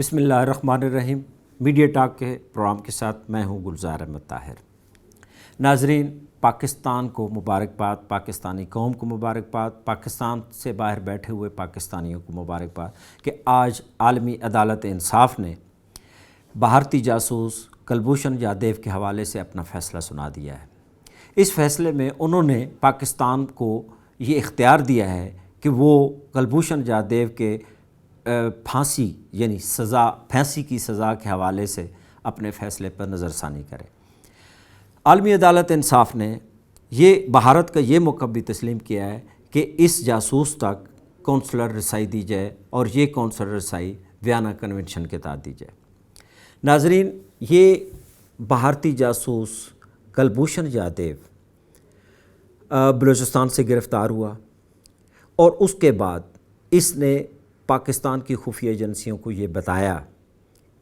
بسم اللہ الرحمن الرحیم۔ میڈیا ٹاک کے پروگرام کے ساتھ میں ہوں گلزار احمد طاہر۔ ناظرین، پاکستان کو مبارکباد، پاکستانی قوم کو مبارکباد، پاکستان سے باہر بیٹھے ہوئے پاکستانیوں کو مبارکباد کہ آج عالمی عدالت انصاف نے بھارتی جاسوس کلبھوشن جادیو کے حوالے سے اپنا فیصلہ سنا دیا ہے۔ اس فیصلے میں انہوں نے پاکستان کو یہ اختیار دیا ہے کہ وہ کلبھوشن جادیو کے پھانسی یعنی پھانسی کی سزا کے حوالے سے اپنے فیصلے پر نظر ثانی کرے۔ عالمی عدالت انصاف نے یہ بھارت کا یہ موقف بھی تسلیم کیا ہے کہ اس جاسوس تک کونسلر رسائی دی جائے اور یہ کونسلر رسائی ویانا کنونشن کے تحت دی جائے۔ ناظرین، یہ بھارتی جاسوس کلبھوشن جادیو بلوچستان سے گرفتار ہوا اور اس کے بعد اس نے پاکستان کی خفیہ ایجنسیوں کو یہ بتایا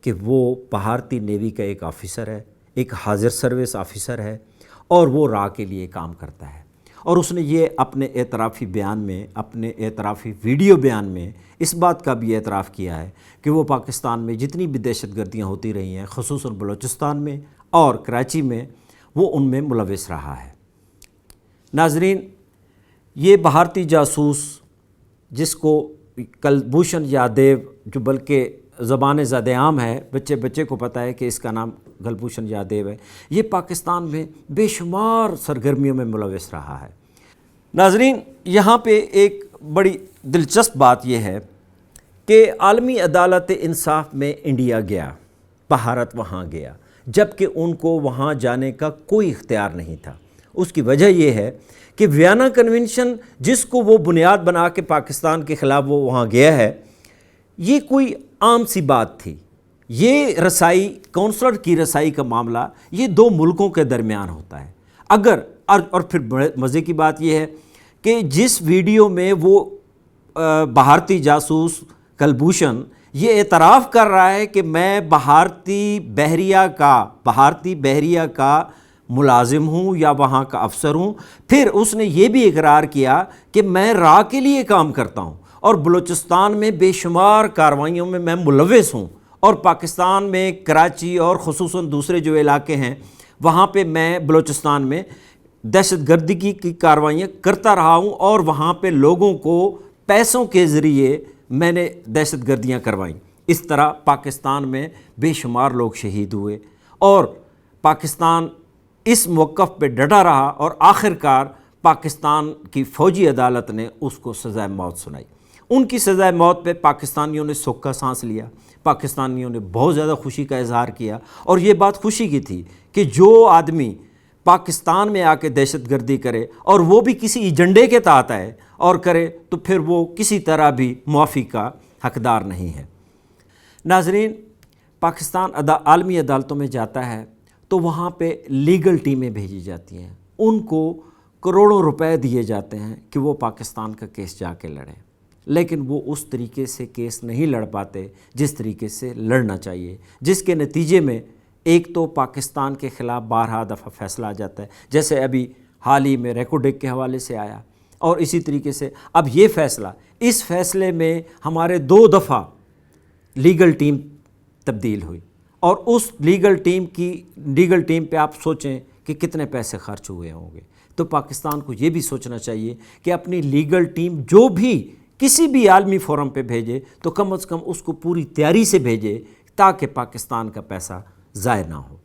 کہ وہ بھارتی نیوی کا ایک آفیسر ہے، ایک حاضر سروس آفیسر ہے اور وہ را کے لیے کام کرتا ہے۔ اور اس نے یہ اپنے اعترافی بیان میں، اپنے اعترافی ویڈیو بیان میں اس بات کا بھی اعتراف کیا ہے کہ وہ پاکستان میں جتنی بھی دہشت گردیاں ہوتی رہی ہیں، خصوصاً بلوچستان میں اور کراچی میں، وہ ان میں ملوث رہا ہے۔ ناظرین، یہ بھارتی جاسوس جس کو کلبھوشن جادیو، جو بلکہ زبان زد عام ہے، بچے کو پتہ ہے کہ اس کا نام کلبھوشن جادیو ہے، یہ پاکستان میں بے شمار سرگرمیوں میں ملوث رہا ہے۔ ناظرین، یہاں پہ ایک بڑی دلچسپ بات یہ ہے کہ عالمی عدالت انصاف میں انڈیا گیا، بھارت وہاں گیا، جبکہ ان کو وہاں جانے کا کوئی اختیار نہیں تھا۔ اس کی وجہ یہ ہے کہ ویانا کنونشن جس کو وہ بنیاد بنا کے پاکستان کے خلاف وہ وہاں گیا ہے، یہ کوئی عام سی بات تھی۔ یہ رسائی، کونسلر کی رسائی کا معاملہ یہ دو ملکوں کے درمیان ہوتا ہے۔ اور پھر مزے کی بات یہ ہے کہ جس ویڈیو میں وہ بھارتی جاسوس کلبھوشن یہ اعتراف کر رہا ہے کہ میں بھارتی بحریہ کا ملازم ہوں یا وہاں کا افسر ہوں، پھر اس نے یہ بھی اقرار کیا کہ میں را کے لیے کام کرتا ہوں اور بلوچستان میں بے شمار کارروائیوں میں میں ملوث ہوں، اور پاکستان میں کراچی اور خصوصاً دوسرے جو علاقے ہیں وہاں پہ میں بلوچستان میں دہشت گردی کی کارروائیاں کرتا رہا ہوں اور وہاں پہ لوگوں کو پیسوں کے ذریعے میں نے دہشت گردیاں کروائیں۔ اس طرح پاکستان میں بے شمار لوگ شہید ہوئے اور پاکستان اس موقف پہ ڈٹا رہا اور آخرکار پاکستان کی فوجی عدالت نے اس کو سزائے موت سنائی۔ ان کی سزائے موت پہ پاکستانیوں نے سکھ کا سانس لیا، پاکستانیوں نے بہت زیادہ خوشی کا اظہار کیا، اور یہ بات خوشی کی تھی کہ جو آدمی پاکستان میں آ کے دہشت گردی کرے اور وہ بھی کسی ایجنڈے کے تحت آئے اور کرے تو پھر وہ کسی طرح بھی معافی کا حقدار نہیں ہے۔ ناظرین، پاکستان عالمی عدالتوں میں جاتا ہے تو وہاں پہ لیگل ٹیمیں بھیجی جاتی ہیں، ان کو کروڑوں روپے دیے جاتے ہیں کہ وہ پاکستان کا کیس جا کے لڑیں، لیکن وہ اس طریقے سے کیس نہیں لڑ پاتے جس طریقے سے لڑنا چاہیے، جس کے نتیجے میں ایک تو پاکستان کے خلاف بارہا دفعہ فیصلہ آ جاتا ہے، جیسے ابھی حال ہی میں ریکوڈیک کے حوالے سے آیا، اور اسی طریقے سے اب یہ فیصلہ، اس فیصلے میں ہمارے 2 دفعہ لیگل ٹیم تبدیل ہوئی، اور اس لیگل ٹیم پہ آپ سوچیں کہ کتنے پیسے خرچ ہوئے ہوں گے۔ تو پاکستان کو یہ بھی سوچنا چاہیے کہ اپنی لیگل ٹیم جو بھی کسی بھی عالمی فورم پہ بھیجے تو کم از کم اس کو پوری تیاری سے بھیجے تاکہ پاکستان کا پیسہ ضائع نہ ہو۔